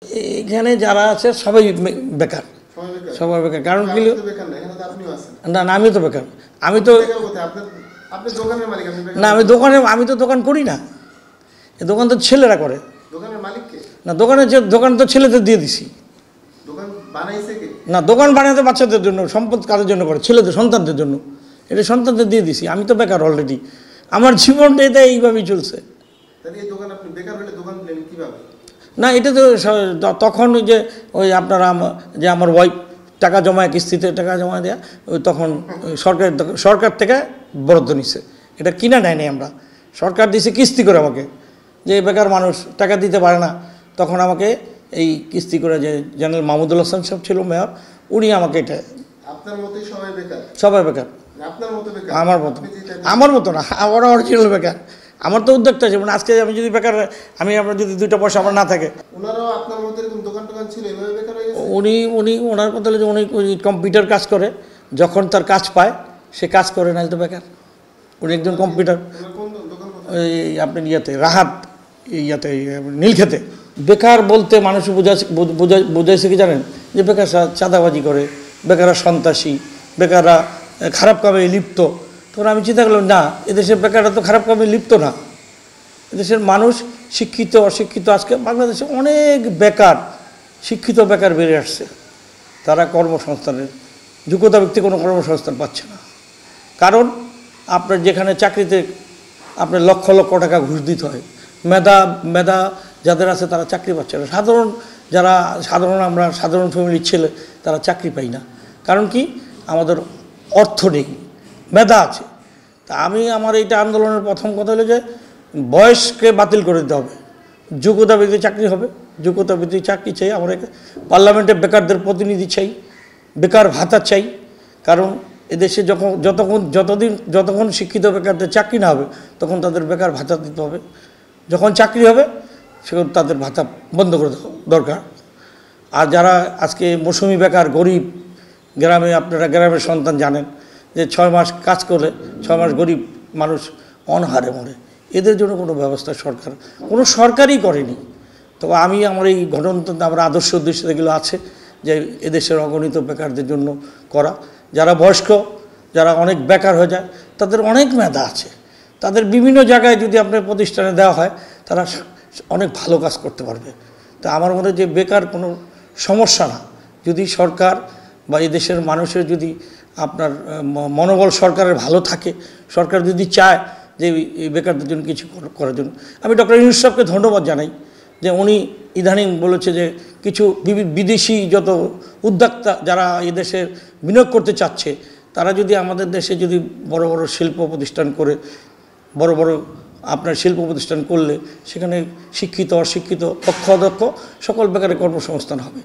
এখানে যারা আছে সবাই বেকার, সবাই বেকার। কারণ কি, না না আমিও তো বেকার। আমি তো না, আমি তো দোকান করি না, এই দোকান তো ছেলেরা করে। না, দোকান তো ছেলেদের দিয়ে দিছি। না, দোকান বানাতে বাচ্চাদের জন্য, সম্পদ কাদের জন্য করে? ছেলেদের, সন্তানদের জন্য। এটা সন্তানদের দিয়ে দিছি। আমি তো বেকার অলরেডি, আমার জীবনটা এটা এইভাবেই চলছে। না, এটা তো তখন ওই আপনারা যে আমার ওয়াইফ টাকা জমায়, কিস্তিতে টাকা জমা দেয়া, ওই তখন সরকার থেকে বরাদ্দ নিছে। এটা কিনা নেয়নি আমরা, সরকার দিছে কিস্তি করে আমাকে। যে বেকার মানুষ টাকা দিতে পারে না, তখন আমাকে এই কিস্তি করে, যে জেনারেল মাহমুদুল হাসান সাহেব ছিল মেয়র, উনি আমাকে এটা। সবাই বেকার। আমার মতো না, ওরা অরিজিনাল বেকার। আমার তো উদ্যোক্তা আছে, মানে আজকে আমি যদি বেকার, আমার যদি 2টা পয়সা আমার না থাকে। ওনার কথা হলো যে উনি কম্পিউটার কাজ করে, যখন তার কাজ পায় সে কাজ করে, না তো বেকার। উনি একজন কম্পিউটার, ওই আপনার রাহাত নীলক্ষেতে। বেকার বলতে মানুষ বোঝাইছে কি জানেন? যে বেকার চাঁদাবাজি করে, বেকাররা সন্ত্রাসী, বেকাররা খারাপ কামে লিপ্ত। তখন আমি চিন্তা করলাম, না, এদেশের বেকাররা তো খারাপ কামে লিপ্ত না। এদেশের মানুষ শিক্ষিত অশিক্ষিত, আজকে বাংলাদেশে অনেক বেকার, শিক্ষিত বেকার বেড়ে আসছে। তারা কর্মসংস্থানের যোগ্যতা ব্যক্তি কোনো কর্মসংস্থান পাচ্ছে না। কারণ আপনার যেখানে চাকরিতে আপনার লক্ষ লক্ষ টাকা ঘুষ দিতে হয়, মেধা যাদের আছে তারা চাকরি পাচ্ছে না। আমরা সাধারণ ফ্যামিলির ছেলে, তারা চাকরি পাই না। কারণ কি? আমাদের অর্থ নেই, মেধা আছে। তা আমার এইটা আন্দোলনের প্রথম কথা হলো যে বয়সকে বাতিল করে দিতে হবে, যোগ্যতা ভিত্তিক চাকরি হবে। যোগ্যতা ভিত্তিক চাকরি চাই। আমরা পার্লামেন্টে বেকারদের প্রতিনিধি চাই, বেকার ভাতা চাই। কারণ এদেশে যতক্ষণ শিক্ষিত বেকারদের চাকরি না হবে, তখন তাদের বেকার ভাতা দিতে হবে। যখন চাকরি হবে, সেখানে তাদের ভাতা বন্ধ করে দেওয়া দরকার। আর যারা আজকে মৌসুমি বেকার, গরিব, আপনারা গ্রামের সন্তান জানেন যে 6 মাস কাজ করলে 6 মাস গরিব মানুষ অনাহারে মরে। এদের জন্য কোনো ব্যবস্থা কোনো সরকারই করেনি। তবে আমার এই গণতন্ত্র, আমার আদর্শ উদ্দেশ্য এগুলো আছে যে এদেশের অগণিত বেকারদের জন্য করা। যারা বয়স্ক, যারা অনেক বেকার হয়ে যায়, তাদের অনেক মেধা আছে, তাদের বিভিন্ন জায়গায় যদি আপনার প্রতিষ্ঠানে দেওয়া হয়, তারা অনেক ভালো কাজ করতে পারবে। তা আমার মনে হয় যে বেকার কোনো সমস্যা না। যদি সরকার বা এই দেশের মানুষের যদি আপনার মনোবল সরকারের ভালো থাকে, সরকার যদি চায় যে এই বেকারদের জন্য কিছু করার জন্য, আমি ডক্টর ইউনূস সাহেবকে ধন্যবাদ জানাই যে উনি ইদানিং বলেছে যে কিছু বিদেশি যত উদ্যোক্তা যারা এই দেশে বিনিয়োগ করতে চাচ্ছে, তারা যদি আমাদের দেশে যদি বড় বড় শিল্প প্রতিষ্ঠান করে, বড় বড় আপনার শিল্প প্রতিষ্ঠান করলে সেখানে শিক্ষিত অশিক্ষিত দক্ষ অদক্ষ সকল বেকারের কর্মসংস্থান হবে।